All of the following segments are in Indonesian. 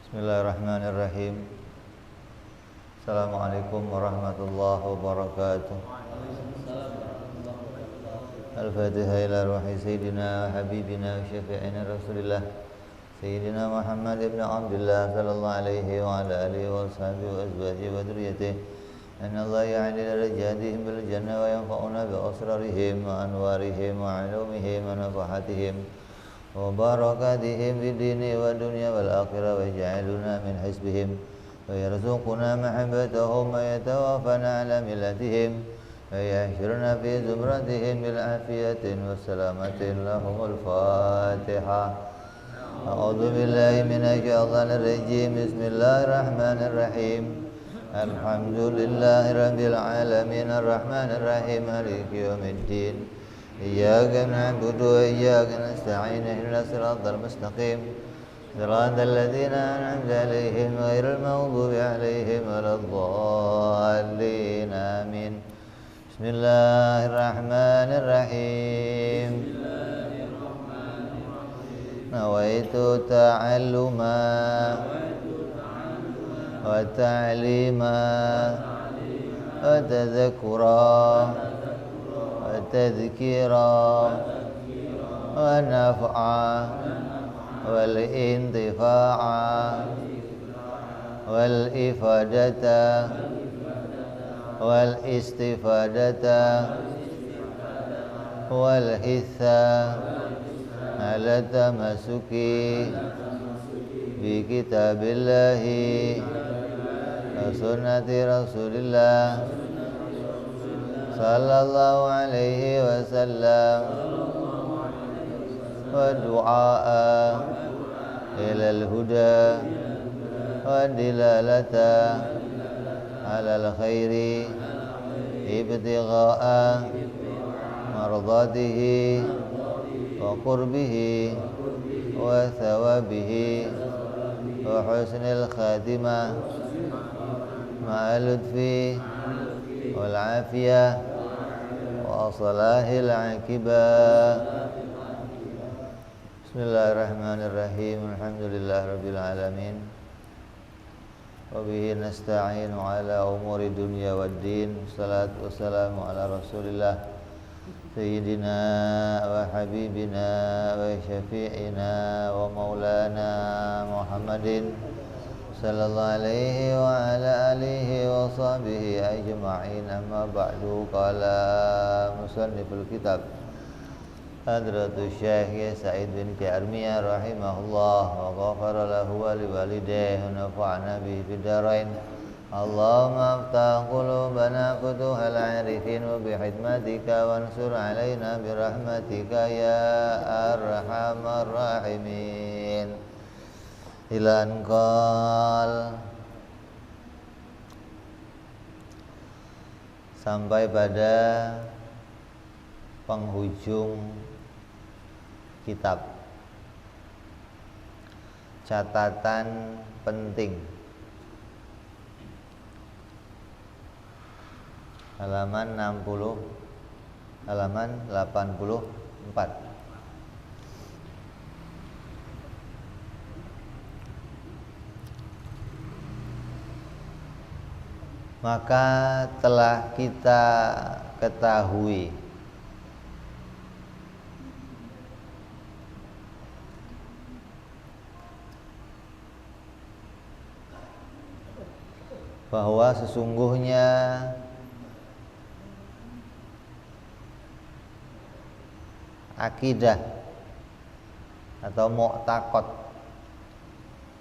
Bismillahirrahmanirrahim. Assalamualaikum warahmatullahi wabarakatuh. Al-Fatihah ila ruhi Sayyidina wa Habibina wa Syafi'ina Rasulillah Sayyidina Muhammad ibn Abdullah sallallahu alaihi wa ala alihi wa sahbihi wa azwajihi wa dhurriyyatihi. Anna Allah ya'li darajatihim bil jannah wa yanfa'una bi asrarihim wa anwarihim wa ulumihim wa nafahatihim wa barakatihim fid dini wa dunya wal akhirah wa yaj'aluna min hisbihim wa yarzuquna mahabbatahum wa yatawaffana ala millatihim wa yahshuruna fi zumratihim bil afiyatin wa salamatin lahumul Fatihah. A'udzu billahi minasy syaithanir rajim. Bismillahirrahmanirrahim. Alhamdulillahi rabbil alamin arrahmanir rahim maliki yaumiddin. Iyyaka na'budu wa iyyaka nasta'in ihdinas siratal mustaqim siratal ladzina an'amta 'alaihim ghairil maghdubi 'alaihim waladdallin. Amin. Bismillahirrahmanirrahim. Nawaitu ta'alluma wa ta'lima wa tadhakkura تذكيرا ونفعا والانتفاعا والإفادة والاستفادة والحثا على التمسك بكتاب الله وسنة رسول الله sallallahu alaihi wasallam wa du'a ilal huda wa dilalata alal khairi ibtigha'a mardatihi wa qurbihi wa thawabihi wa husnil khatimah ma'al lutfi wal afiyah wa salahil aqibah. Bismillahirrahmanirrahim. Alhamdulillahirabbil alamin. Wa bihi nasta'inu ala umuri dunya waddin. Wassalatu wassalamu ala Rasulillah Sayyidina wa habibina wa syafi'ina wa maulana Muhammadin sallallahu alaihi wa ala alihi wa sahbihi ajma'in. Amma ba'du. Qala musanniful kitab Hadratus Syekh Sa'id bin Armiyah rahimahullah wa ghafara lahu wa liwalidayhi wa nafa'na bihi fid dharain. Allahumma aftah qulubana futuhal arifin wa bihidmatika wansur alaina birahmatika ya arhamar rahimin. Ilan qal, sampai pada penghujung kitab. Catatan penting, halaman 60, halaman 84. Maka telah kita ketahui bahwa sesungguhnya akidah atau mu'taqad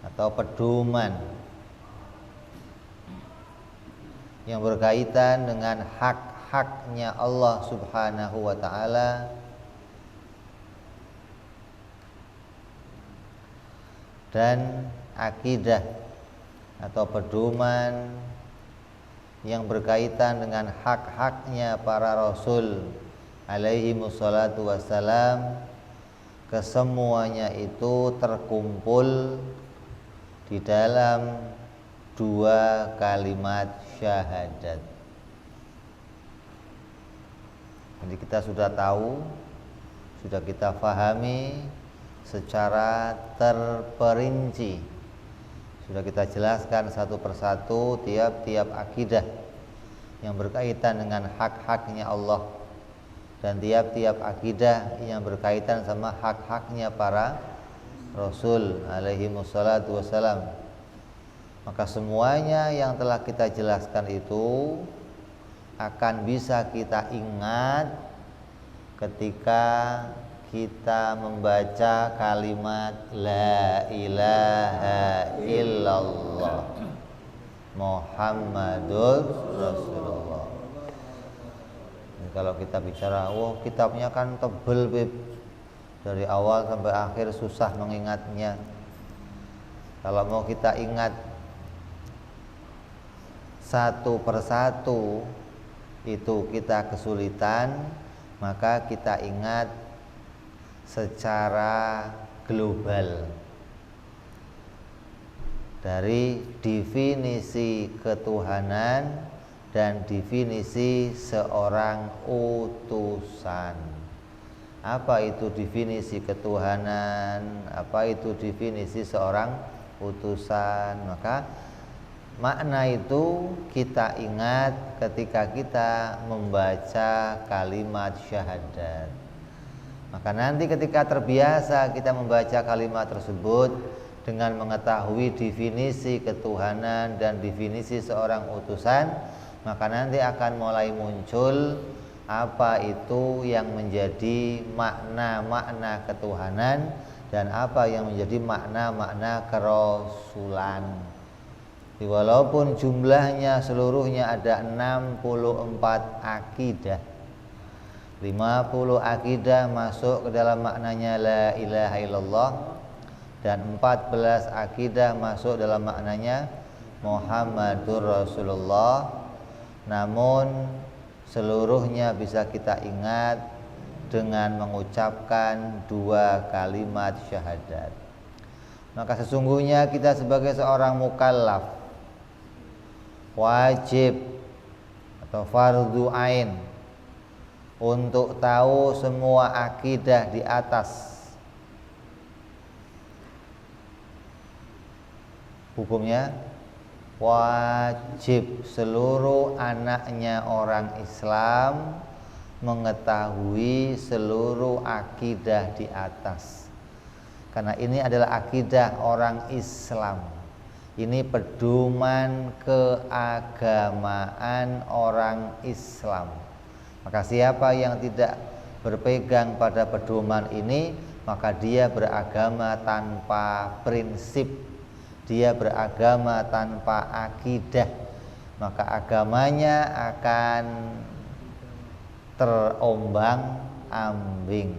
atau pedoman yang berkaitan dengan hak-haknya Allah Subhanahu wa ta'ala dan akidah atau pedoman yang berkaitan dengan hak-haknya para Rasul alaihi wassalatu wassalam, kesemuanya itu terkumpul di dalam dua kalimat syahadat. Jadi kita sudah tahu, sudah kita fahami secara terperinci Sudah kita jelaskan satu persatu tiap-tiap akidah yang berkaitan dengan hak-haknya Allah dan tiap-tiap akidah yang berkaitan sama hak-haknya para Rasul alaihi wassalatu wassalam. Maka semuanya yang telah kita jelaskan itu akan bisa kita ingat ketika kita membaca kalimat La ilaha illallah Muhammadur Rasulullah. Jadi kalau kita bicara, kitabnya kan tebel Beb, dari awal sampai akhir susah mengingatnya. Kalau mau kita ingat satu persatu itu kita kesulitan, maka kita ingat secara global dari definisi ketuhanan dan definisi seorang utusan. Apa itu definisi ketuhanan? Apa itu definisi seorang utusan? Maka makna itu kita ingat ketika kita membaca kalimat syahadat. Maka nanti ketika terbiasa kita membaca kalimat tersebut dengan mengetahui definisi ketuhanan dan definisi seorang utusan, maka nanti akan mulai muncul apa itu yang menjadi makna-makna ketuhanan dan apa yang menjadi makna-makna kerasulan. Walaupun jumlahnya seluruhnya ada 64 akidah, 50 akidah masuk ke dalam maknanya La ilaha illallah dan 14 akidah masuk dalam maknanya Muhammadur Rasulullah. Namun seluruhnya bisa kita ingat dengan mengucapkan 2 kalimat syahadat. Maka sesungguhnya kita sebagai seorang mukallaf wajib atau fardu ain untuk tahu semua akidah di atas. Hukumnya wajib seluruh anaknya orang Islam mengetahui seluruh akidah di atas. Karena ini adalah akidah orang Islam. Ini pedoman keagamaan orang Islam. Maka siapa yang tidak berpegang pada pedoman ini, maka dia beragama tanpa prinsip, dia beragama tanpa akidah, maka agamanya akan terombang-ambing,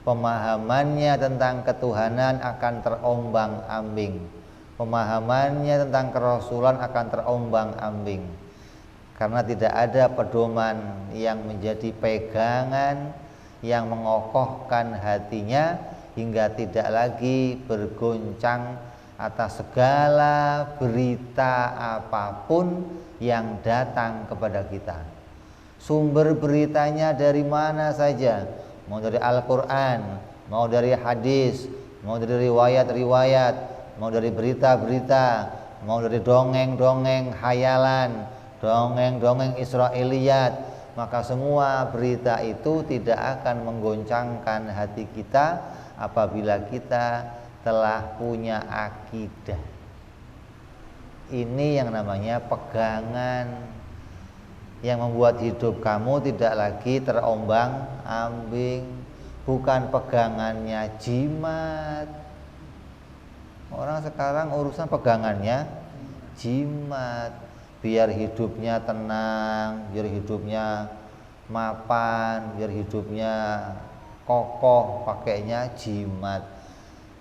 pemahamannya tentang ketuhanan akan terombang-ambing, pemahamannya tentang kerasulan akan terombang-ambing. Karena tidak ada pedoman yang menjadi pegangan, yang mengokohkan hatinya hingga tidak lagi bergoncang atas segala berita apapun yang datang kepada kita. Sumber beritanya dari mana saja, mau dari Al-Quran, mau dari hadis, mau dari riwayat-riwayat, mau dari berita-berita, mau dari dongeng-dongeng hayalan, dongeng-dongeng Israiliyat, maka semua berita itu tidak akan menggoncangkan hati kita apabila kita telah punya akidah. Ini yang namanya pegangan yang membuat hidup kamu tidak lagi terombang-ambing, bukan pegangannya jimat. Orang sekarang urusan pegangannya jimat. Biar hidupnya tenang, biar hidupnya mapan, biar hidupnya kokoh, pakainya jimat.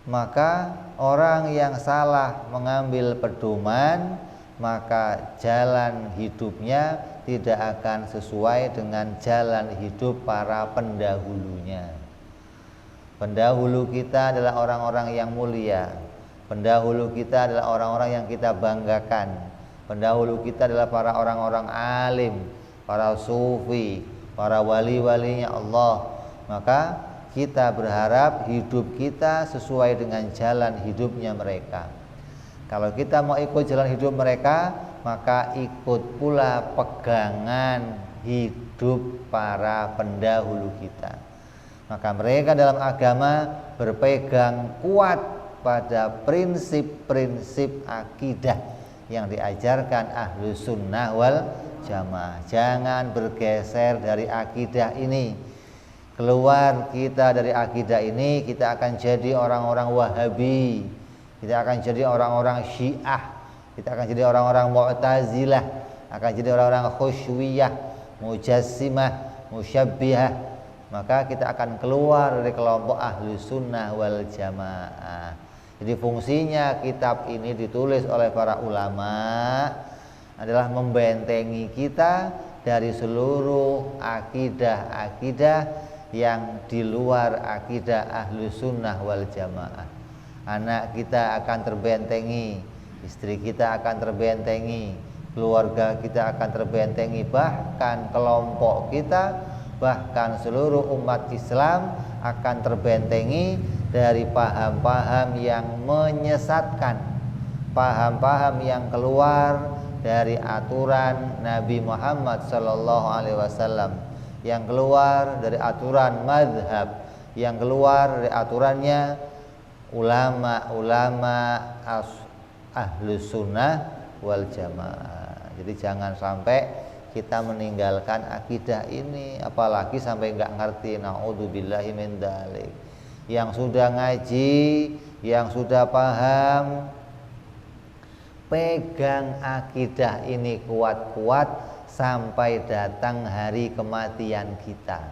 Maka orang yang salah mengambil pedoman, maka jalan hidupnya tidak akan sesuai dengan jalan hidup para pendahulunya. Pendahulu kita adalah orang-orang yang mulia. Pendahulu kita adalah orang-orang yang kita banggakan. Pendahulu kita adalah para orang-orang alim, para sufi, para wali-walinya Allah. Maka kita berharap hidup kita sesuai dengan jalan hidupnya mereka. Kalau kita mau ikut jalan hidup mereka, maka ikut pula pegangan hidup para pendahulu kita. Maka mereka dalam agama berpegang kuat pada prinsip-prinsip akidah yang diajarkan Ahlus Sunnah wal Jamaah. Jangan bergeser dari akidah ini. Keluar kita dari akidah ini, kita akan jadi orang-orang Wahabi, kita akan jadi orang-orang Syiah, kita akan jadi orang-orang Mu'tazilah, akan jadi orang-orang Khusyuwiyah, Mujassimah, Musyabbihah. Maka kita akan keluar dari kelompok Ahlus Sunnah wal Jamaah. Jadi fungsinya kitab ini ditulis oleh para ulama adalah membentengi kita dari seluruh akidah-akidah yang di luar akidah Ahlus Sunnah wal Jamaah. Anak kita akan terbentengi, istri kita akan terbentengi, keluarga kita akan terbentengi, bahkan kelompok kita, bahkan seluruh umat Islam akan terbentengi dari paham-paham yang menyesatkan, paham-paham yang keluar dari aturan Nabi Muhammad SAW, yang keluar dari aturan mazhab, yang keluar dari aturannya ulama-ulama Ahlus Sunnah wal Jamaah. Jadi jangan sampai kita meninggalkan akidah ini, apalagi sampai nggak ngerti. Naudzubillahi min dzalik. Yang sudah ngaji, yang sudah paham, pegang akidah ini kuat-kuat sampai datang hari kematian kita.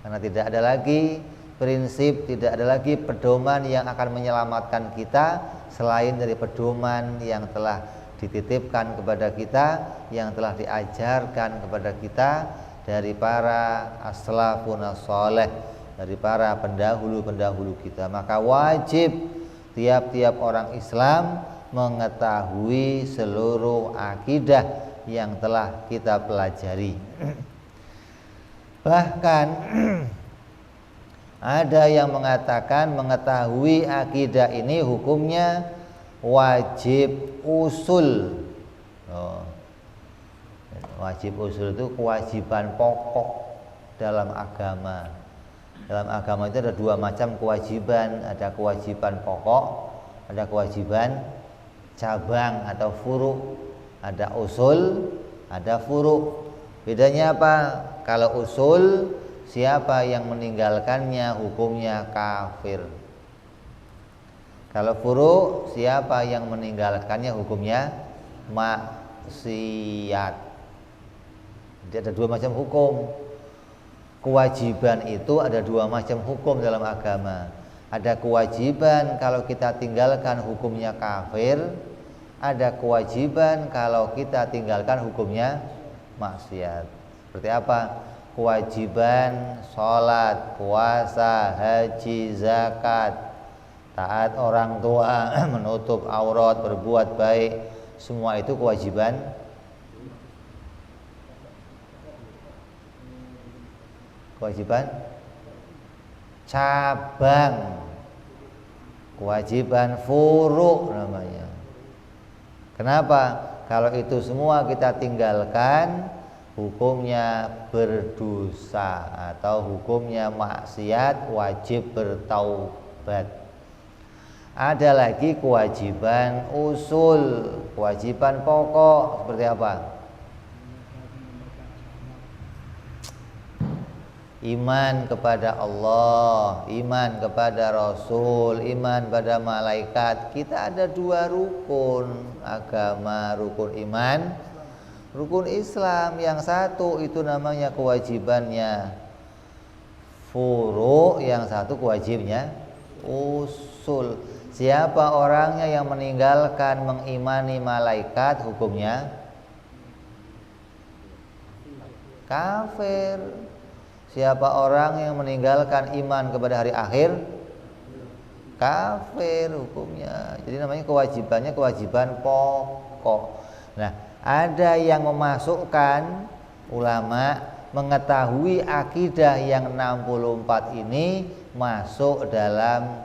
Karena tidak ada lagi prinsip, tidak ada lagi pedoman yang akan menyelamatkan kita selain dari pedoman yang telah dititipkan kepada kita, yang telah diajarkan kepada kita dari para as-salafun as-salih, dari para pendahulu-pendahulu kita. Maka wajib tiap-tiap orang Islam mengetahui seluruh akidah yang telah kita pelajari. Bahkan ada yang mengatakan mengetahui akidah ini hukumnya wajib usul. Wajib usul itu kewajiban pokok dalam agama. Dalam agama itu ada dua macam kewajiban, ada kewajiban pokok, ada kewajiban cabang atau furu'. Ada usul, ada furu'. Bedanya apa? Kalau usul, siapa yang meninggalkannya hukumnya kafir. Kalau furu', siapa yang meninggalkannya hukumnya maksiat. Jadi ada dua macam hukum. Kewajiban itu ada dua macam hukum dalam agama. Ada kewajiban kalau kita tinggalkan hukumnya kafir. Ada kewajiban kalau kita tinggalkan hukumnya maksiat. Seperti apa? Kewajiban sholat, puasa, haji, zakat, taat orang tua, menutup aurat, berbuat baik, semua itu kewajiban. Kewajiban cabang, kewajiban furu' namanya. Kenapa? Kalau itu semua kita tinggalkan, hukumnya berdosa atau hukumnya maksiat, wajib bertaubat. Ada lagi kewajiban usul, kewajiban pokok. Seperti apa? Iman kepada Allah, iman kepada Rasul, iman pada malaikat. Kita ada dua rukun agama, rukun iman, rukun Islam. Yang satu itu namanya kewajibannya furu', yang satu kewajibannya usul. Siapa orangnya yang meninggalkan mengimani malaikat, hukumnya kafir. Siapa orang yang meninggalkan iman kepada hari akhir, kafir hukumnya. Jadi namanya kewajibannya kewajiban pokok. Nah, ada yang memasukkan ulama mengetahui akidah yang 64 ini masuk dalam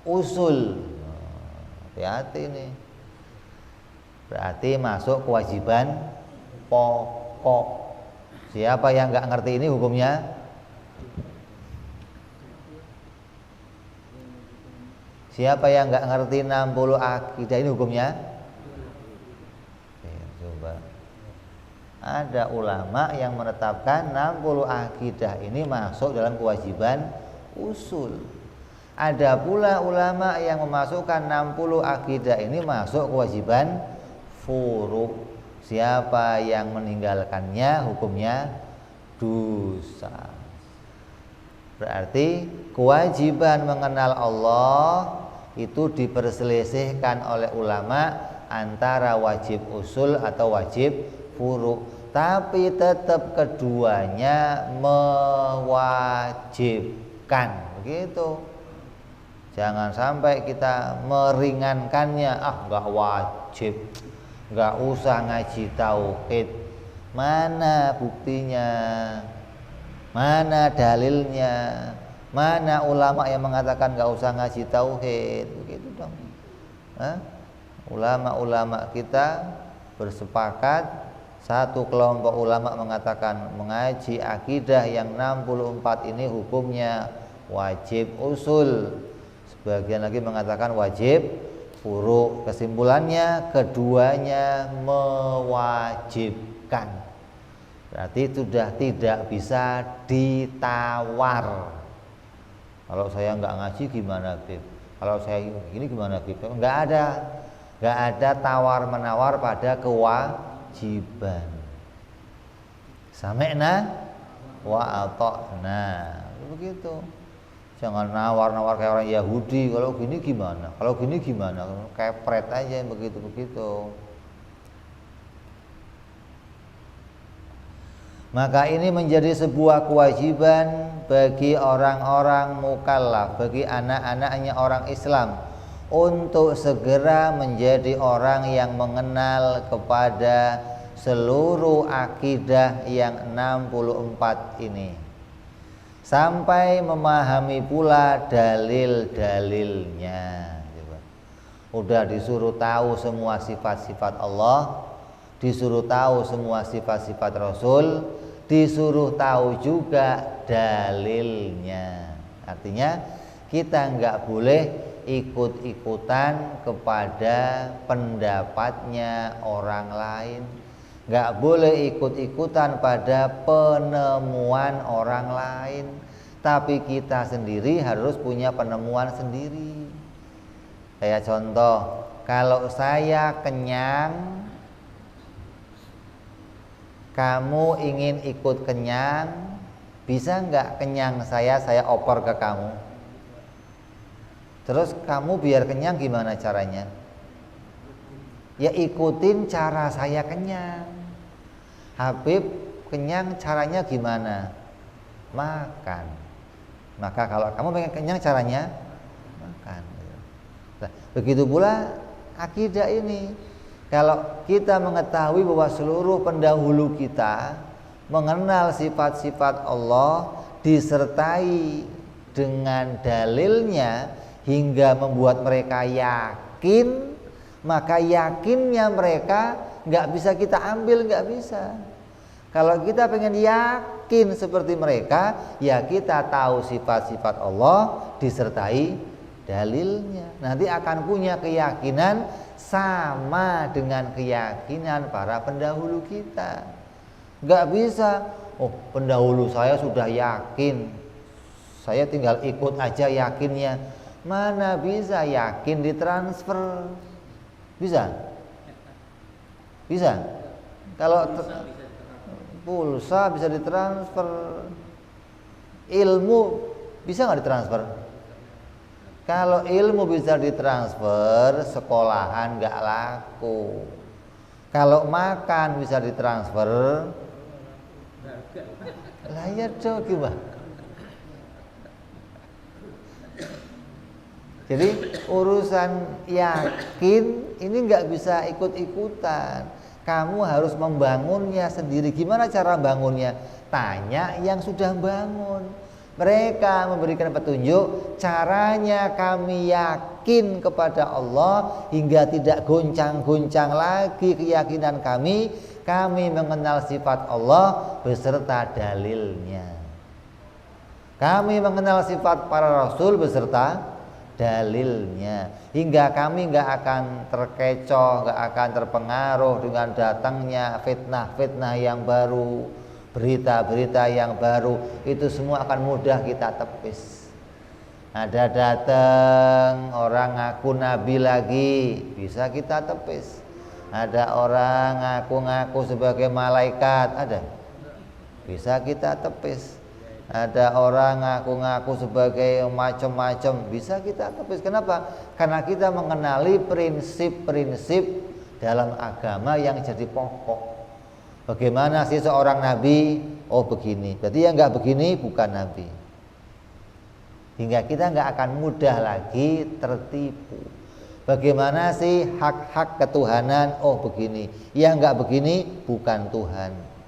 usul. Hati-hati nih. Berarti masuk kewajiban pokok. Siapa yang nggak ngerti ini hukumnya? Siapa yang nggak ngerti 60 akidah ini hukumnya? Oke, coba. Ada ulama yang menetapkan 60 akidah ini masuk dalam kewajiban usul. Ada pula ulama yang memasukkan 60 akidah ini masuk kewajiban furu'. Siapa yang meninggalkannya hukumnya dosa. Berarti kewajiban mengenal Allah itu diperselisihkan oleh ulama antara wajib usul atau wajib furu'. Tapi tetap keduanya mewajibkan. Begitu. Jangan sampai kita meringankannya, nggak wajib, nggak usah ngaji tauhid. Mana buktinya? Mana dalilnya? Mana ulama yang mengatakan nggak usah ngaji tauhid? Begitu dong. Ulama-ulama kita bersepakat, satu kelompok ulama mengatakan mengaji akidah yang 64 ini hukumnya wajib usul. Sebagian lagi mengatakan wajib furu'. Kesimpulannya keduanya mewajibkan. Berarti sudah tidak bisa ditawar. Kalau saya nggak ngaji gimana, Bib? Kalau saya gini gimana, Bib? Nggak ada tawar menawar pada kewajiban. Sami'na wa ata'na. Begitu. Jangan nawar-nawar kayak orang Yahudi. Kalau gini gimana? Kalau gini gimana? Kepret aja yang begitu-begitu. Maka ini menjadi sebuah kewajiban bagi orang-orang mukallaf, bagi anak-anaknya orang Islam, untuk segera menjadi orang yang mengenal kepada seluruh akidah yang 64 ini, sampai memahami pula dalil-dalilnya. Udah disuruh tahu semua sifat-sifat Allah, disuruh tahu semua sifat-sifat Rasul, disuruh tahu juga dalilnya. Artinya kita nggak boleh ikut-ikutan kepada pendapatnya orang lain, nggak boleh ikut-ikutan pada penemuan orang lain, tapi kita sendiri harus punya penemuan sendiri. Kayak contoh, kalau saya kenyang, kamu ingin ikut kenyang, bisa nggak kenyang saya oper ke kamu? Terus kamu biar kenyang gimana caranya? Ya ikutin cara saya kenyang. Habib kenyang caranya gimana? Makan. Maka kalau kamu pengen kenyang caranya makan. Nah, begitu pula akidah ini. Kalau kita mengetahui bahwa seluruh pendahulu kita mengenal sifat-sifat Allah disertai dengan dalilnya hingga membuat mereka yakin, maka yakinnya mereka nggak bisa kita ambil, nggak bisa. Kalau kita pengen yakin seperti mereka, ya kita tahu sifat-sifat Allah disertai dalilnya. Nanti akan punya keyakinan sama dengan keyakinan para pendahulu kita. Nggak bisa, pendahulu saya sudah yakin, saya tinggal ikut aja yakinnya. Mana bisa yakin ditransfer? Bisa? Bisa? Kalau pulsa bisa ditransfer, ilmu bisa nggak ditransfer? Kalau ilmu bisa ditransfer, sekolahan nggak laku. Kalau makan bisa ditransfer, lah ya dong gimana? Jadi urusan yakin ini nggak bisa ikut-ikutan. Kamu harus membangunnya sendiri. Gimana cara bangunnya? Tanya yang sudah bangun. Mereka memberikan petunjuk, caranya kami yakin kepada Allah hingga tidak goncang-goncang lagi keyakinan kami. Kami mengenal sifat Allah beserta dalilnya. Kami mengenal sifat para rasul beserta dalilnya, hingga kami nggak akan terkecoh, nggak akan terpengaruh dengan datangnya fitnah-fitnah yang baru, berita-berita yang baru. Itu semua akan mudah kita tepis. Ada datang orang ngaku nabi lagi, bisa kita tepis. Ada orang ngaku-ngaku sebagai malaikat, ada, bisa kita tepis. Ada orang ngaku-ngaku sebagai macam-macam, bisa kita tepis. Kenapa? Karena kita mengenali prinsip-prinsip dalam agama yang jadi pokok. Bagaimana sih seorang nabi? Oh begini, berarti yang nggak begini bukan nabi. Hingga kita nggak akan mudah lagi tertipu. Bagaimana sih hak-hak ketuhanan? Oh begini, yang nggak begini bukan Tuhan.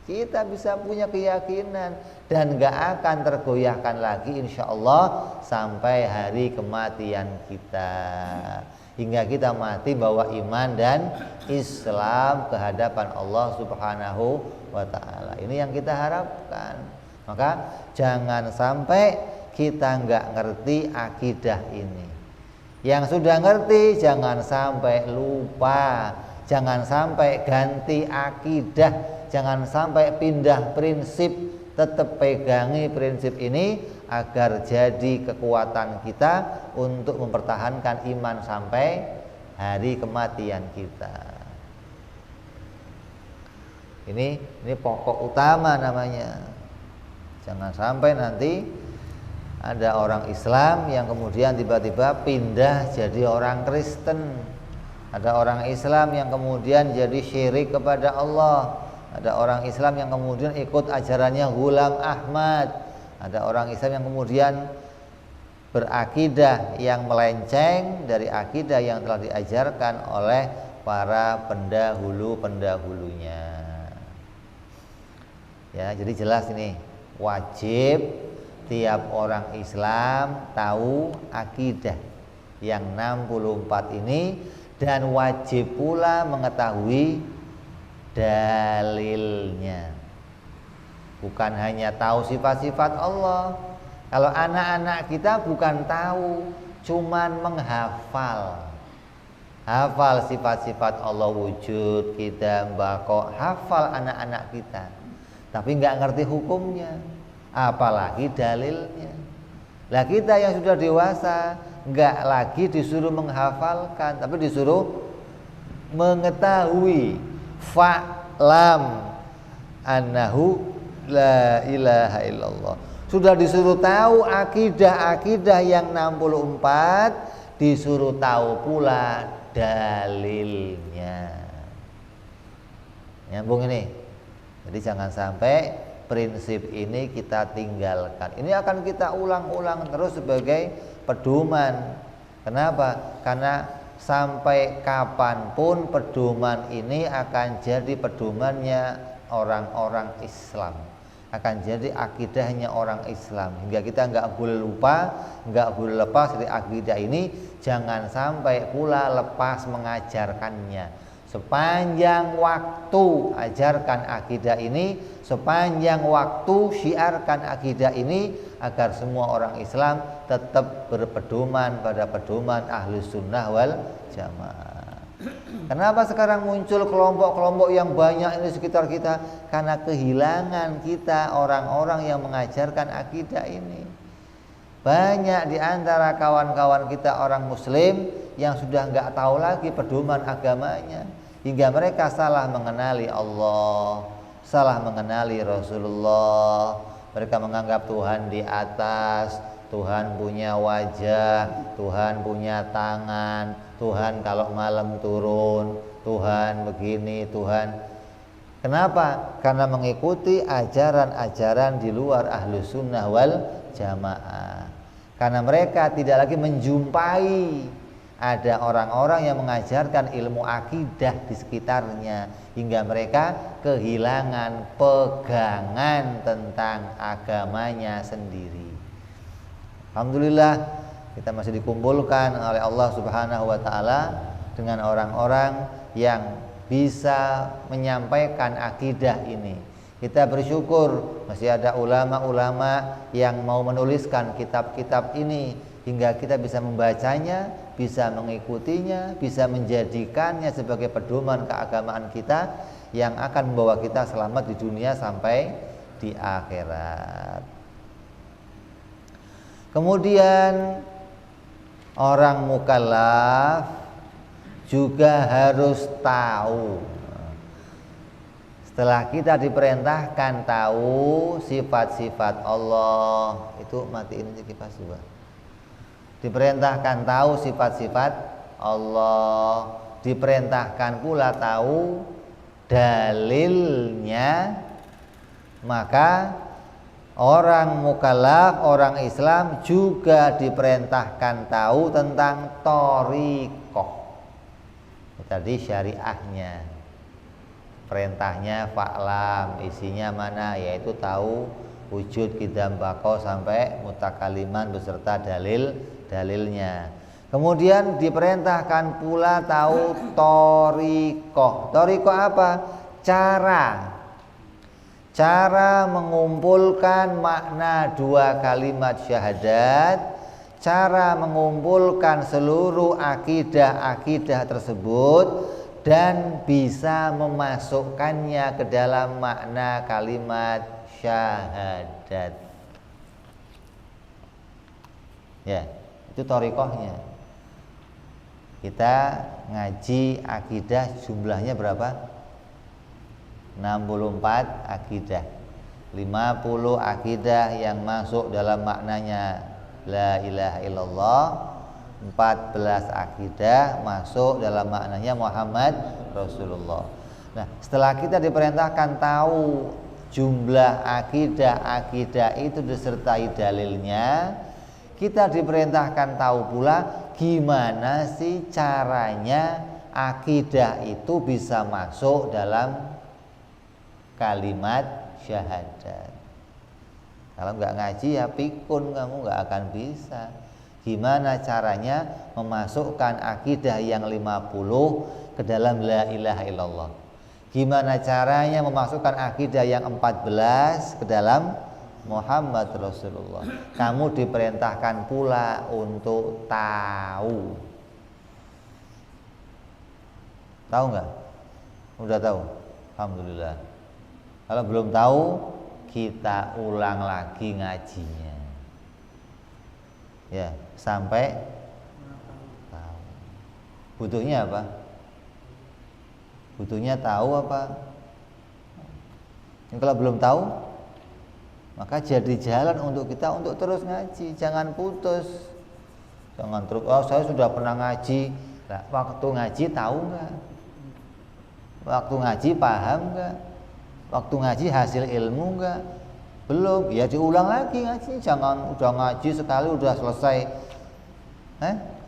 Kita bisa punya keyakinan dan nggak akan tergoyahkan lagi insya Allah sampai hari kematian kita, hingga kita mati bawa iman dan Islam ke hadapan Allah Subhanahu wa ta'ala. Ini yang kita harapkan. Maka jangan sampai kita nggak ngerti akidah ini. Yang sudah ngerti jangan sampai lupa, jangan sampai ganti akidah, jangan sampai pindah prinsip, tetap pegangi prinsip ini agar jadi kekuatan kita untuk mempertahankan iman sampai hari kematian kita. Ini pokok utama namanya. Jangan sampai nanti ada orang Islam yang kemudian tiba-tiba pindah jadi orang Kristen. Ada orang Islam yang kemudian jadi syirik kepada Allah. Ada orang Islam yang kemudian ikut ajarannya Ghulam Ahmad. Ada orang Islam yang kemudian berakidah yang melenceng dari akidah yang telah diajarkan oleh para pendahulu-pendahulunya. Ya, jadi jelas ini wajib tiap orang Islam tahu akidah yang 64 ini, dan wajib pula mengetahui dalilnya. Bukan hanya tahu sifat-sifat Allah. Kalau anak-anak kita bukan tahu, cuman menghafal. Hafal sifat-sifat Allah, wujud, qidam, baqa, hafal anak-anak kita. Tapi nggak ngerti hukumnya, apalagi dalilnya. Lah kita yang sudah dewasa nggak lagi disuruh menghafalkan, tapi disuruh mengetahui. Fa'lam annahu la ilaha illallah. Sudah disuruh tahu akidah-akidah yang 64, disuruh tahu pula dalilnya. Nyambung ini. Jadi jangan sampai prinsip ini kita tinggalkan. Ini akan kita ulang-ulang terus sebagai pedoman. Kenapa? Karena sampai kapanpun pedoman ini akan jadi pedomannya orang-orang Islam, akan jadi akidahnya orang Islam, hingga kita nggak boleh lupa, nggak boleh lepas dari akidah ini. Jangan sampai pula lepas mengajarkannya. Sepanjang waktu ajarkan akidah ini, sepanjang waktu syiarkan akidah ini, agar semua orang Islam tetap berpedoman pada pedoman Ahlus Sunnah wal Jamaah. Kenapa sekarang muncul kelompok-kelompok yang banyak ini di sekitar kita? Karena kehilangan kita orang-orang yang mengajarkan akidah ini. Banyak di antara kawan-kawan kita orang Muslim yang sudah nggak tahu lagi pedoman agamanya, hingga mereka salah mengenali Allah, salah mengenali Rasulullah. Mereka menganggap Tuhan di atas, Tuhan punya wajah, Tuhan punya tangan, Tuhan kalau malam turun, Tuhan begini, Tuhan. Kenapa? Karena mengikuti ajaran-ajaran di luar Ahlus Sunnah wal Jamaah. Karena mereka tidak lagi menjumpai ada orang-orang yang mengajarkan ilmu akidah di sekitarnya hingga mereka kehilangan pegangan tentang agamanya sendiri. Alhamdulillah kita masih dikumpulkan oleh Allah Subhanahu wa taala dengan orang-orang yang bisa menyampaikan akidah ini. Kita bersyukur masih ada ulama-ulama yang mau menuliskan kitab-kitab ini hingga kita bisa membacanya, bisa mengikutinya, bisa menjadikannya sebagai pedoman keagamaan kita yang akan membawa kita selamat di dunia sampai di akhirat. Kemudian orang mukallaf juga harus tahu. Setelah kita diperintahkan tahu sifat-sifat Allah, itu matiin aja kipas juga. Diperintahkan tahu sifat-sifat Allah, diperintahkan pula tahu dalilnya, maka orang mukallaf, orang Islam juga diperintahkan tahu tentang thariqah. Tadi syariahnya, perintahnya fa'lam, isinya mana, yaitu tahu wujud qidam baqa sampai mutakaliman beserta dalilnya. Kemudian diperintahkan pula tahu thariqah. Thariqah apa? Cara mengumpulkan makna dua kalimat syahadat, cara mengumpulkan seluruh akidah-akidah tersebut dan bisa memasukkannya ke dalam makna kalimat syahadat. Ya, itu thariqahnya. Kita ngaji akidah jumlahnya berapa? 64 akidah. 50 akidah yang masuk dalam maknanya la ilaha illallah, 14 akidah masuk dalam maknanya Muhammad Rasulullah. Nah, setelah kita diperintahkan tahu jumlah akidah itu disertai dalilnya, kita diperintahkan tahu pula gimana sih caranya akidah itu bisa masuk dalam kalimat syahadat. Kalau nggak ngaji ya pikun, kamu nggak akan bisa. Gimana caranya memasukkan akidah yang 50 ke dalam la ilaha illallah? Gimana caranya memasukkan akidah yang 14 ke dalam Muhammad Rasulullah? Kamu diperintahkan pula untuk tahu. Tahu nggak? Udah tahu? Alhamdulillah. Kalau belum tahu, kita ulang lagi ngajinya. Ya, sampai tahu. Butuhnya apa? Butuhnya tahu apa? Kalau belum tahu, maka jadi jalan untuk kita untuk terus ngaji, jangan putus. Jangan terus, oh saya sudah pernah ngaji. Nah, waktu ngaji tahu nggak? Waktu ngaji paham nggak? Waktu ngaji hasil ilmu nggak? Belum, ya diulang lagi ngaji. Jangan udah ngaji sekali udah selesai.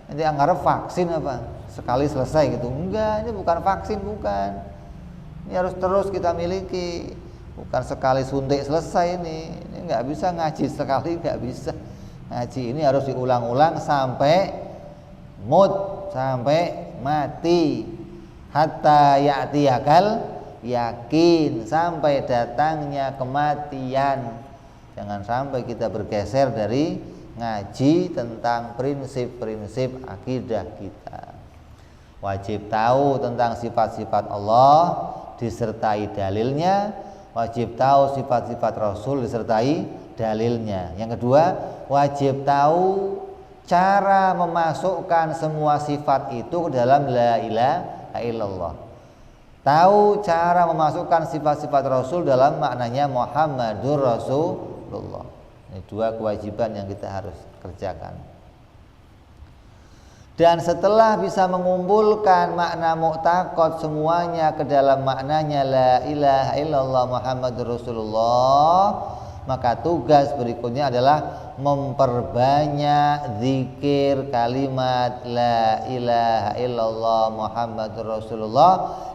Nanti anggap vaksin apa? Sekali selesai gitu. Enggak, ini bukan vaksin, bukan. Ini harus terus kita miliki. Bukan sekali suntik selesai ini. Ini nggak bisa ngaji sekali, nggak bisa. Ngaji ini harus diulang-ulang sampai sampai mati. Hatta ya'tiyakal yakin, sampai datangnya kematian. Jangan sampai kita bergeser dari ngaji tentang prinsip-prinsip akidah kita. Wajib tahu tentang sifat-sifat Allah disertai dalilnya, wajib tahu sifat-sifat Rasul disertai dalilnya. Yang kedua, wajib tahu cara memasukkan semua sifat itu ke dalam la ilaha illallah. Tahu cara memasukkan sifat-sifat Rasul dalam maknanya Muhammadur Rasulullah. Ini dua kewajiban yang kita harus kerjakan. Dan setelah bisa mengumpulkan makna mu'taqad semuanya ke dalam maknanya la ilaha illallah Muhammadur Rasulullah, maka tugas berikutnya adalah memperbanyak zikir kalimat la ilaha illallah Muhammadur Rasulullah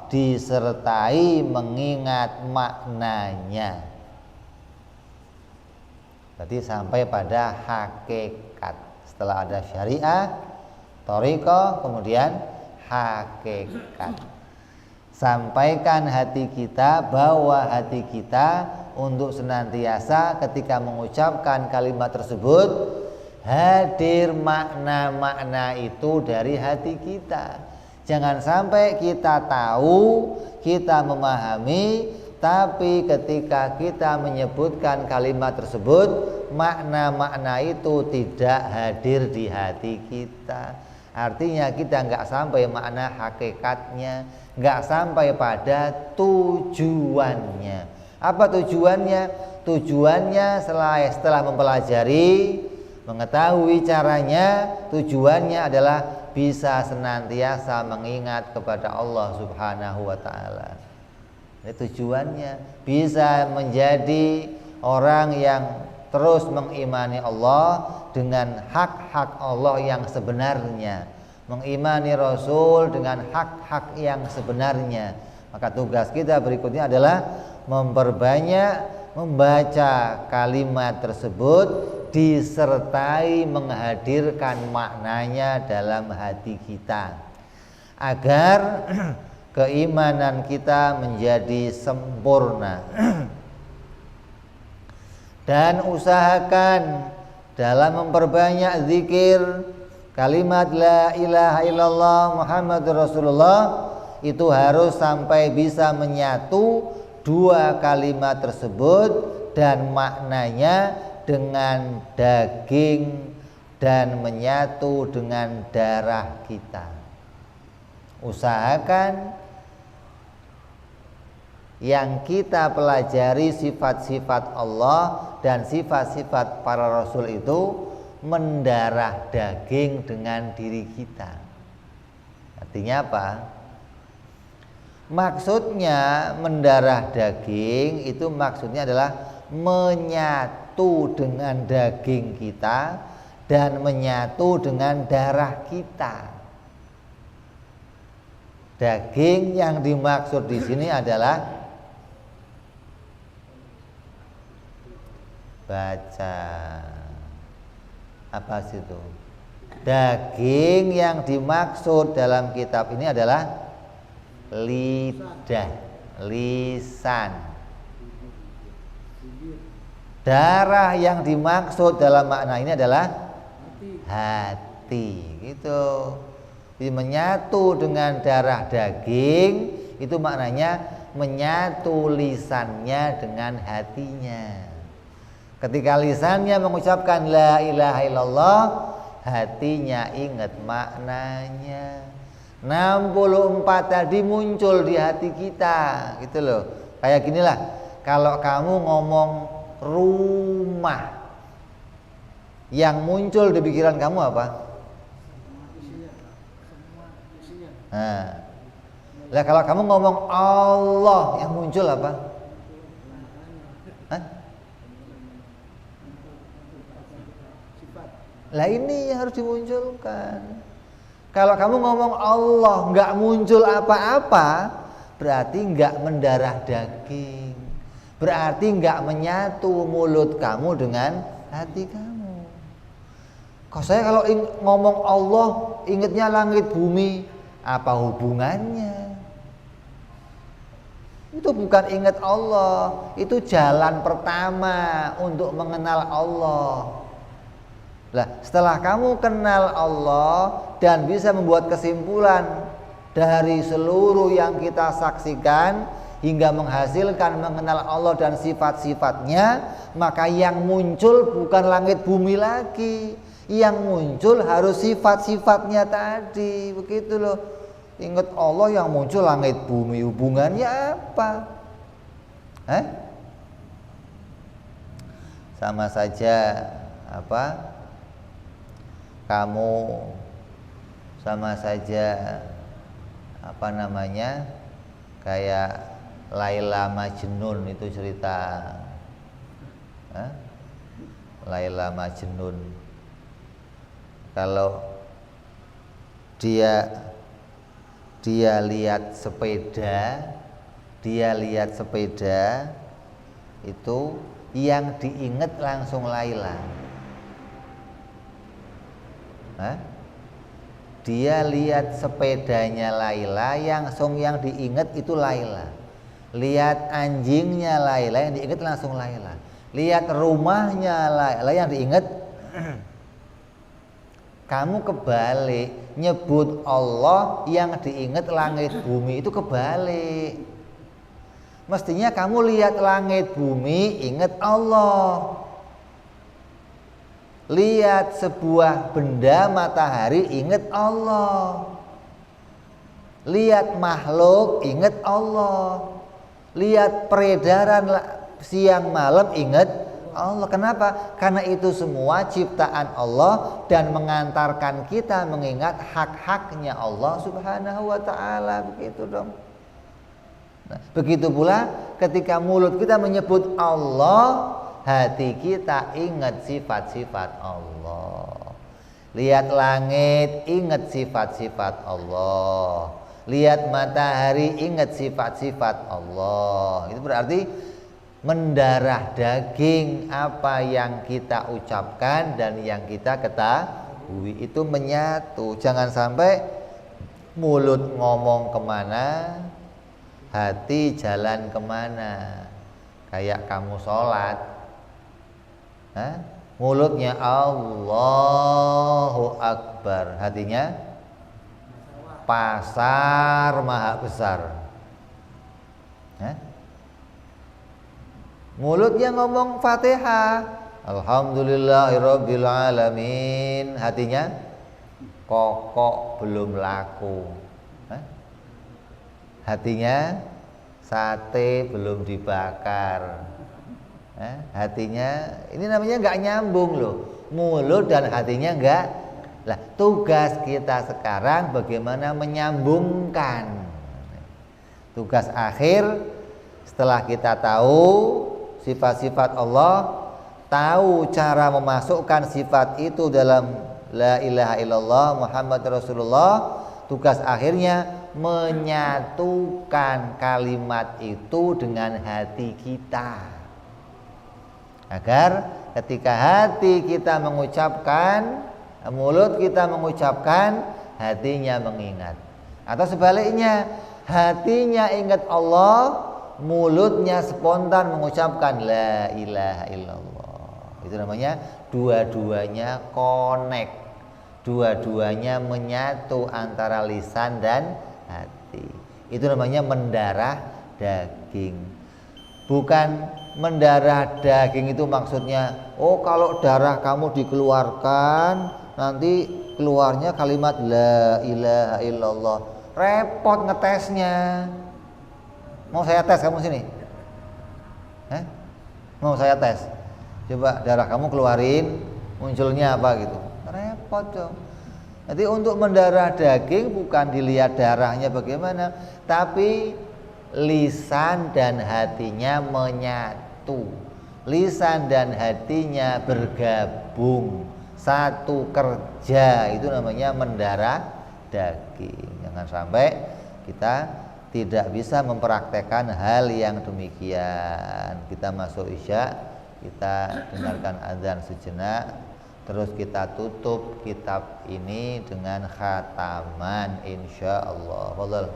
disertai mengingat maknanya. Berarti sampai pada hakikat. Setelah ada syariah, thariqah, kemudian hakikat. Sampaikan hati kita, bawa hati kita untuk senantiasa ketika mengucapkan kalimat tersebut hadir makna-makna itu dari hati kita. Jangan sampai kita tahu, kita memahami, tapi ketika kita menyebutkan kalimat tersebut makna-makna itu tidak hadir di hati kita. Artinya kita nggak sampai makna hakikatnya, nggak sampai pada tujuannya. Apa tujuannya? Tujuannya setelah mempelajari, mengetahui caranya, tujuannya adalah bisa senantiasa mengingat kepada Allah Subhanahu wa ta'ala. Ini tujuannya, bisa menjadi orang yang terus mengimani Allah dengan hak-hak Allah yang sebenarnya, mengimani Rasul dengan hak-hak yang sebenarnya. Maka tugas kita berikutnya adalah memperbanyak membaca kalimat tersebut disertai menghadirkan maknanya dalam hati kita agar keimanan kita menjadi sempurna. Dan usahakan dalam memperbanyak zikir kalimat la ilaha illallah Muhammadur Rasulullah itu harus sampai bisa menyatu dua kalimat tersebut dan maknanya dengan daging dan menyatu dengan darah kita. Usahakan yang kita pelajari sifat-sifat Allah dan sifat-sifat para Rasul itu mendarah daging dengan diri kita. Artinya apa? Maksudnya mendarah daging itu maksudnya adalah menyatu dengan daging kita dan menyatu dengan darah kita. Daging yang dimaksud di sini adalah baca apa sih itu? Daging yang dimaksud dalam kitab ini adalah lidah, lisan. Darah yang dimaksud dalam makna ini adalah hati, gitu. Jadi menyatu dengan darah daging itu maknanya menyatu lisannya dengan hatinya. Ketika lisannya mengucapkan la ilaha illallah, hatinya ingat maknanya. 64 tadi muncul di hati kita, gitu loh. Kayak ginilah, kalau kamu ngomong rumah, yang muncul di pikiran kamu apa? Nah, kalau kamu ngomong Allah, yang muncul apa? Lah ini yang harus dimunculkan. Kalau kamu ngomong Allah nggak muncul apa-apa, berarti nggak mendarah daging, berarti nggak menyatu mulut kamu dengan hati kamu. Kok saya kalau ngomong Allah ingatnya langit bumi, apa hubungannya? Itu bukan ingat Allah, itu jalan pertama untuk mengenal Allah. Lah, setelah kamu kenal Allah dan bisa membuat kesimpulan dari seluruh yang kita saksikan hingga menghasilkan mengenal Allah dan sifat-sifatnya, maka yang muncul bukan langit bumi lagi. Yang muncul harus sifat-sifatnya tadi, begitu loh. Ingat Allah yang muncul langit bumi, hubungannya apa? Sama saja apa? Kamu sama saja apa namanya kayak Laila Majnun itu cerita Laila Majnun. Kalau dia lihat sepeda itu yang diingat langsung Laila. Dia lihat sepedanya Laila, yang diingat itu Laila. Lihat anjingnya Laila, yang diingat langsung Laila. Lihat rumahnya Laila, yang diingat. Kamu kebalik, nyebut Allah, yang diingat langit bumi, itu kebalik. Mestinya kamu lihat langit bumi, ingat Allah. Lihat sebuah benda matahari, ingat Allah. Lihat makhluk, ingat Allah. Lihat peredaran siang malam, ingat Allah. Kenapa? Karena itu semua ciptaan Allah dan mengantarkan kita mengingat hak-haknya Allah Subhanahu wa ta'ala. Begitu dong. Nah, begitu pula ketika mulut kita menyebut Allah, hati kita ingat sifat-sifat Allah. Lihat langit, ingat sifat-sifat Allah. Lihat matahari, ingat sifat-sifat Allah. Itu berarti mendarah daging apa yang kita ucapkan dan yang kita ketahui itu menyatu. Jangan sampai mulut ngomong kemana, hati jalan kemana. Kayak kamu sholat, mulutnya Allahu Akbar, hatinya pasar maha besar. Mulutnya ngomong Fatihah, Alhamdulillahirabbil alamin, hatinya kokok belum laku. Hatinya sate belum dibakar. Hatinya ini namanya nggak nyambung loh, mulut dan hatinya nggak. Lah, tugas kita sekarang bagaimana menyambungkan. Tugas akhir setelah kita tahu sifat-sifat Allah, tahu cara memasukkan sifat itu dalam la ilaha illallah Muhammad Rasulullah, tugas akhirnya menyatukan kalimat itu dengan hati kita, agar ketika hati kita mengucapkan, mulut kita mengucapkan, hatinya mengingat. Atau sebaliknya, hatinya ingat Allah, mulutnya spontan mengucapkan la ilaha illallah. Itu namanya dua-duanya connect, dua-duanya menyatu antara lisan dan hati. Itu namanya mendarah daging. Bukan mendarah daging itu maksudnya, oh kalau darah kamu dikeluarkan nanti keluarnya kalimat la ilaha illallah. Repot ngetesnya. Mau saya tes kamu sini? Mau saya tes? Coba darah kamu keluarin, munculnya apa gitu. Repot dong. Jadi untuk mendarah daging bukan dilihat darahnya bagaimana, tapi lisan dan hatinya menyatu. Lisan dan hatinya bergabung, satu kerja, itu namanya mendarah daging. Jangan sampai kita tidak bisa mempraktekkan hal yang demikian. Kita masuk Isya, kita dengarkan azan sejenak, terus kita tutup kitab ini dengan khataman insyaallah. Fadhal.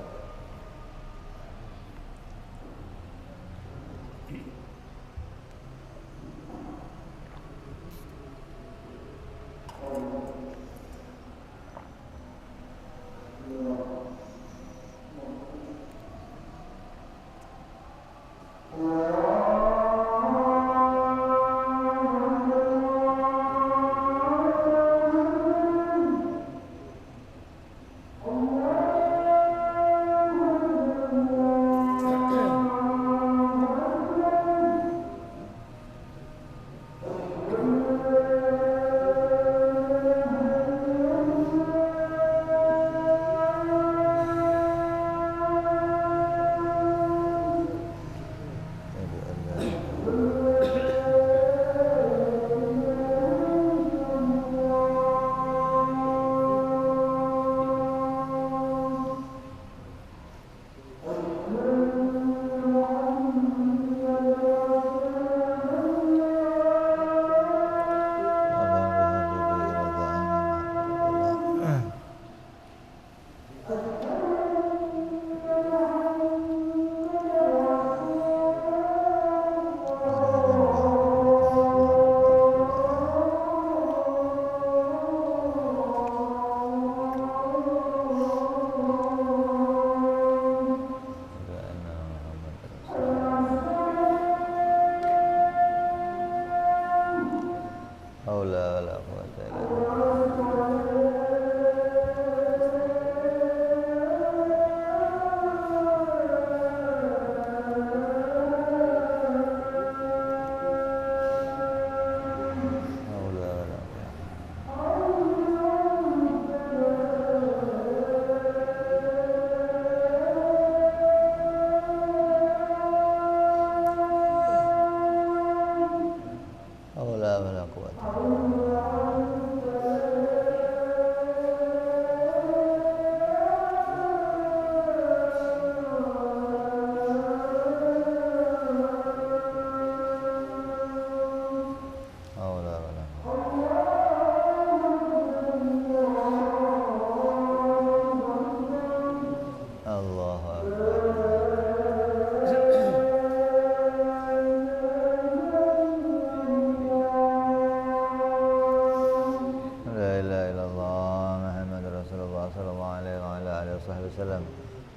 صلى الله عليه وعلى آله وصحبه وسلم.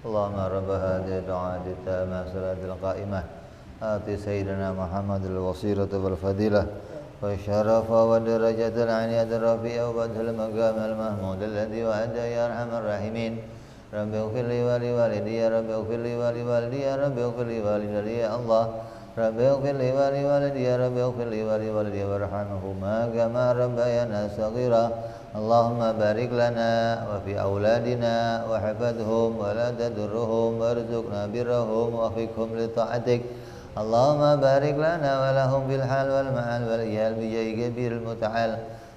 اللهم رب هذه الدعاء التامة صلاة القائمة آتي سيدنا محمد الوسيلة والفضيلة والشرف والدرجة العالية الرفيعة وبعد المقام المحمود الذي وعده يا أرحم الراحمين. رب اغفر لي ولوالدي يا رب اغفر لي ولوالدي يا رب اغفر لي ولوالدي يا الله رب اغفر لي ولوالدي يا رب اغفر لي ولوالدي وارحمهما كما ربيانا صغيرا. اللهم بارك لنا وفي أولادنا وحفظهم ولا تضرهم وارزقنا برهم ووفقهم لطاعتك. اللهم بارك لنا ولهم في الحال والمآل والإيال بجاه كبير المتعال.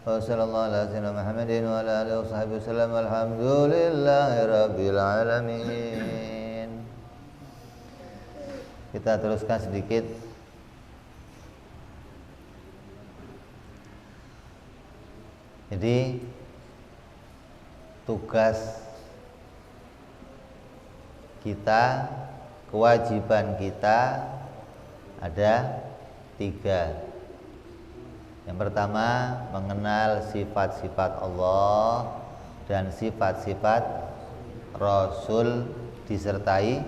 وصلى الله على سيدنا محمد وعلى آله وصحبه وسلم. الحمد لله رب العالمين. Kita teruskan sedikit. Jadi tugas kita, kewajiban kita ada 3. Yang pertama, mengenal sifat-sifat Allah dan sifat-sifat Rasul disertai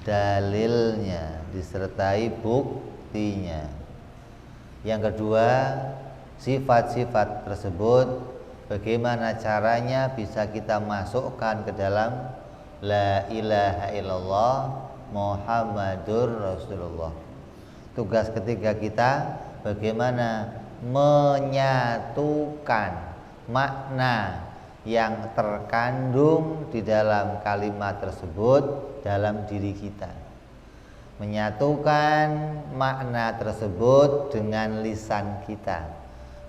dalilnya, disertai buktinya. Yang kedua, sifat-sifat tersebut bagaimana caranya bisa kita masukkan ke dalam La ilaha illallah Muhammadur Rasulullah. Tugas ketiga kita bagaimana menyatukan makna yang terkandung di dalam kalimat tersebut dalam diri kita. Menyatukan makna tersebut dengan lisan kita.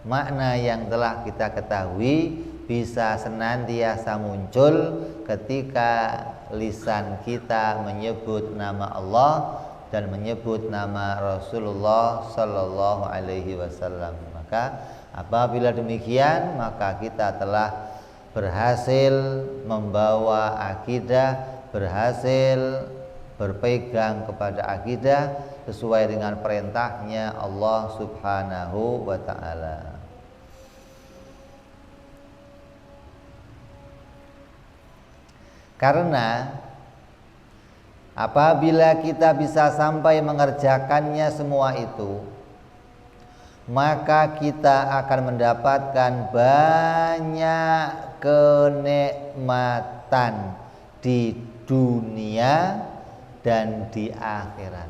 Makna yang telah kita ketahui bisa senantiasa muncul ketika lisan kita menyebut nama Allah dan menyebut nama Rasulullah sallallahu alaihi wasallam. Maka apabila demikian, maka kita telah berhasil membawa akidah, berhasil berpegang kepada akidah sesuai dengan perintahnya Allah Subhanahu wa ta'ala. Karena apabila kita bisa sampai mengerjakannya semua itu, maka kita akan mendapatkan banyak kenikmatan di dunia dan di akhirat.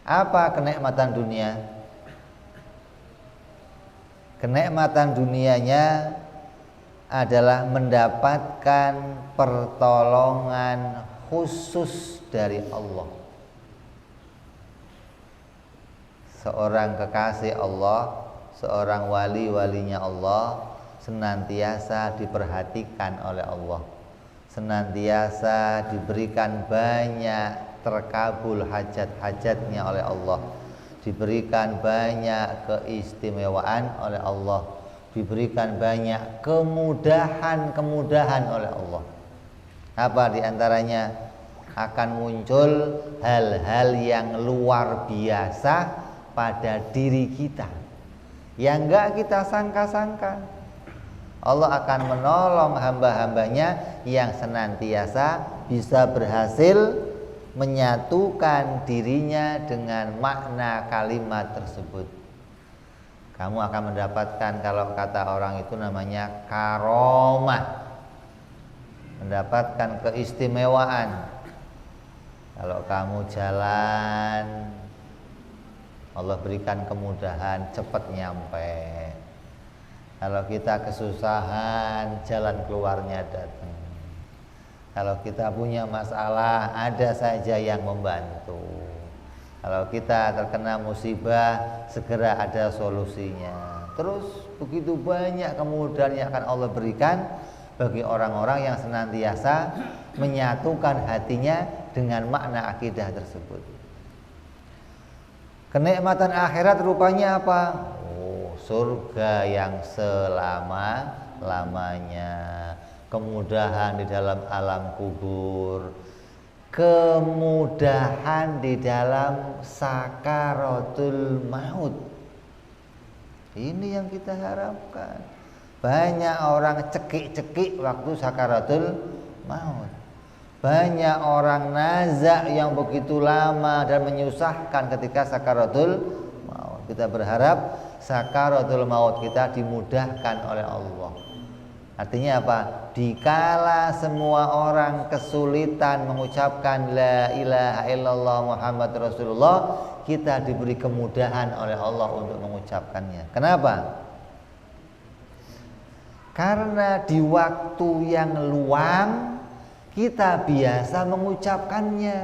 Apa kenikmatan dunia? Kenikmatan dunianya adalah mendapatkan pertolongan khusus dari Allah. Seorang kekasih Allah, seorang wali-walinya Allah senantiasa diperhatikan oleh Allah, senantiasa diberikan banyak terkabul hajat-hajatnya oleh Allah, diberikan banyak keistimewaan oleh Allah, diberikan banyak kemudahan-kemudahan oleh Allah. Apa diantaranya? Akan muncul hal-hal yang luar biasa pada diri kita yang enggak kita sangka-sangka. Allah akan menolong hamba-hambanya yang senantiasa bisa berhasil menyatukan dirinya dengan makna kalimat tersebut. Kamu akan mendapatkan, kalau kata orang itu namanya karomah, mendapatkan keistimewaan. Kalau kamu jalan, Allah berikan kemudahan, cepat nyampe. Kalau kita kesusahan, jalan keluarnya datang. Kalau kita punya masalah, ada saja yang membantu. Kalau kita terkena musibah, segera ada solusinya. Terus begitu banyak kemudahan yang akan Allah berikan bagi orang-orang yang senantiasa menyatukan hatinya dengan makna akidah tersebut. Kenikmatan akhirat rupanya apa? Surga yang selama-lamanya, kemudahan di dalam alam kubur, kemudahan di dalam sakaratul maut. Ini yang kita harapkan. Banyak orang cekik-cekik waktu sakaratul maut. Banyak orang nazak yang begitu lama dan menyusahkan ketika sakaratul maut. Kita berharap sakaratul maut kita dimudahkan oleh Allah. Artinya apa? Dikala semua orang kesulitan mengucapkan la ilaha illallah Muhammad Rasulullah, kita diberi kemudahan oleh Allah untuk mengucapkannya. Kenapa? Karena di waktu yang luang kita biasa mengucapkannya.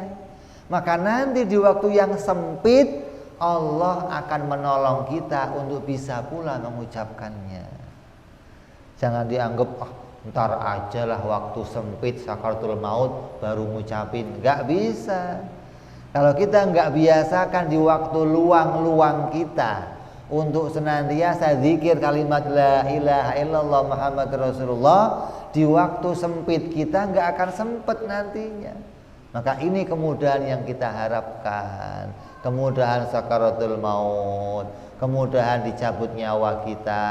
Maka nanti di waktu yang sempit Allah akan menolong kita untuk bisa pula mengucapkannya. Jangan dianggap ntar aja lah waktu sempit sakaratul maut baru ngucapin. Gak bisa. Kalau kita gak biasakan di waktu luang-luang kita untuk senantiasa zikir kalimat la ilaha illallah Muhammad Rasulullah, di waktu sempit kita nggak akan sempet nantinya. Maka ini kemudahan yang kita harapkan, kemudahan sakaratul maut, kemudahan dicabut nyawa kita,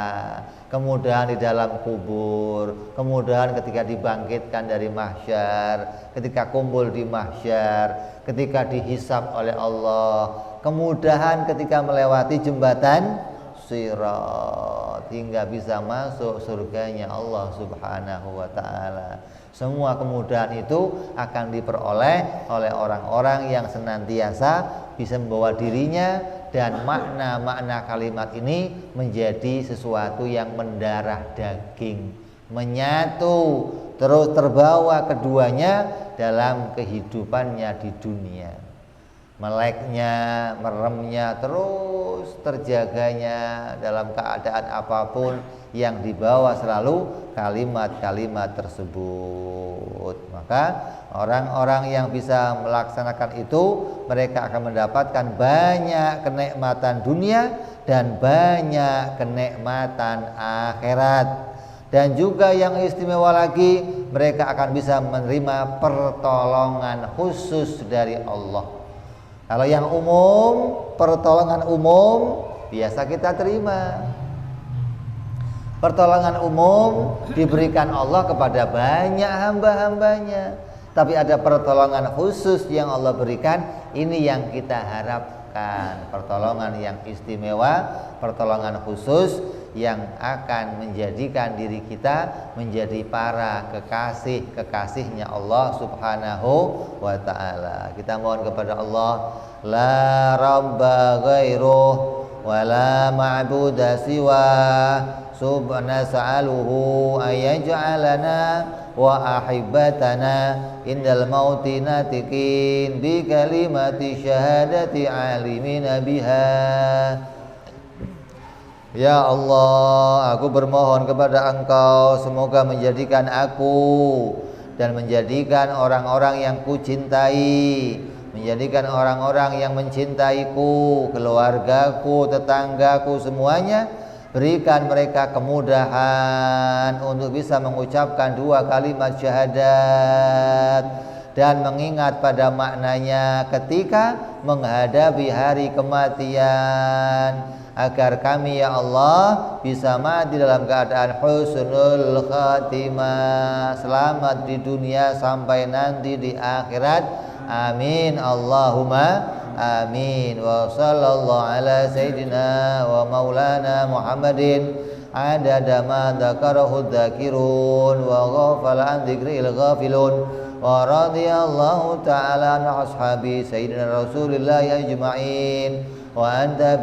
kemudahan di dalam kubur, kemudahan ketika dibangkitkan dari mahsyar, ketika kumpul di mahsyar, ketika dihisab oleh Allah, kemudahan ketika melewati jembatan Sirat hingga bisa masuk surganya Allah Subhanahu wa taala. Semua kemudahan itu akan diperoleh oleh orang-orang yang senantiasa bisa membawa dirinya dan makna-makna kalimat ini menjadi sesuatu yang mendarah daging, menyatu terus terbawa keduanya dalam kehidupannya di dunia. Meleknya, meremnya terus terjaganya dalam keadaan apapun yang dibawa selalu kalimat-kalimat tersebut. Maka orang-orang yang bisa melaksanakan itu, mereka akan mendapatkan banyak kenikmatan dunia dan banyak kenikmatan akhirat. Dan juga yang istimewa lagi, mereka akan bisa menerima pertolongan khusus dari Allah. Kalau yang umum, pertolongan umum biasa kita terima. Pertolongan umum diberikan Allah kepada banyak hamba-hambanya. Tapi ada pertolongan khusus yang Allah berikan, ini yang kita harapkan. Pertolongan yang istimewa, pertolongan khusus yang akan menjadikan diri kita menjadi para kekasih-kekasihnya Allah Subhanahu wa ta'ala. Kita mohon kepada Allah, la rabba ghairuh wa la ma'buda siwa subhana sa'aluhu ayaj'alana wa ahibbatana indal mauti natiqin bi kalimati syahadati alimina biha. Ya Allah, aku bermohon kepada Engkau semoga menjadikan aku dan menjadikan orang-orang yang kucintai, menjadikan orang-orang yang mencintaiku, keluargaku, tetanggaku semuanya, berikan mereka kemudahan untuk bisa mengucapkan dua kalimat syahadat dan mengingat pada maknanya ketika menghadapi hari kematian, agar kami ya Allah bisa mati dalam keadaan husnul khatimah, selamat di dunia sampai nanti di akhirat. Amin Allahumma amin. Wa sallallahu ala sayyidina wa maulana Muhammadin adada ma dzakarahu dzakirun wa ghafala an dzikril ghafilun wa radiyallahu ta'ala an ashabi sayyidina Rasulillah ajma'in wa anta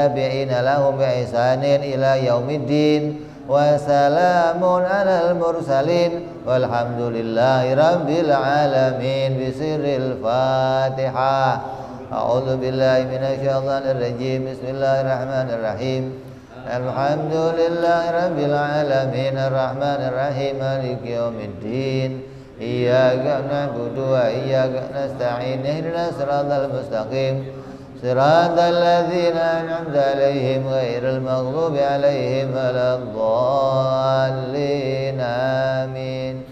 bi'ina lahum bi'isanin ila yaumiddin wa salamun alal mursalin walhamdulillahi rabbil alamin bisirril Fatihah. A'udzu billahi minasy syaithanir rajim. Bismillahirrahmanirrahim. Alhamdulillahi rabbil alamin arrahmanir rahim maliki yaumiddin. Iyyaka na'budu wa iyyaka nasta'in ihdinas siratal mustaqim siratal ladzina an'amta 'alaihim ghairil maghdubi 'alaihim waladdallin. Amin.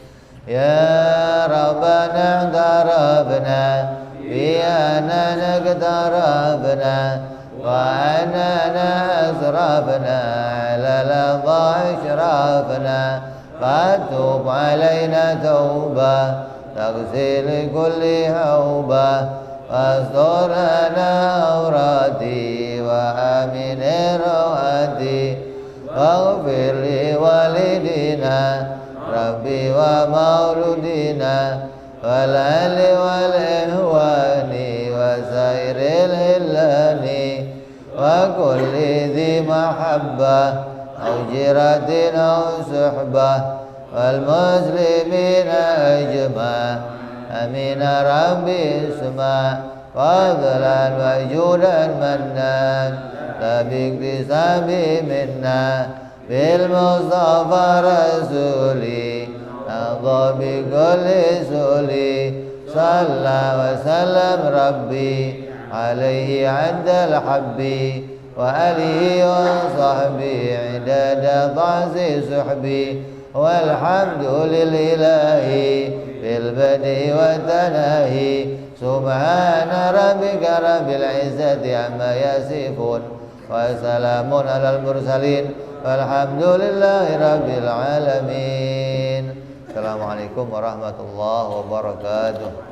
Ya Rabbana tarabna bi anana tarabna wa anana asrabna 'ala ربنا فتوب علينا توبة تغسل كل حوبة واسترنا عوراتي وآمن روحاتي واغفر لوالدينا ربي ومولودينا والأهل والإخوان وسائر الهلان وكل ذي محبة أو جيرة أو صحبة والمسلمين أجمع أمين ربي اسمع فضلا وجودا منان لا باكتساب منا بالمصطفى رسولي نرضى بكل سولي صلى وسلم ربي عليه عند الحب وآله وصحبه عدد ضعف صحبي والحمد لله بالبدء والتناهي سبحان ربك رب العزة عما يصفون وسلام على المرسلين والحمد لله رب العالمين. Assalamualaikum warahmatullahi wabarakatuh.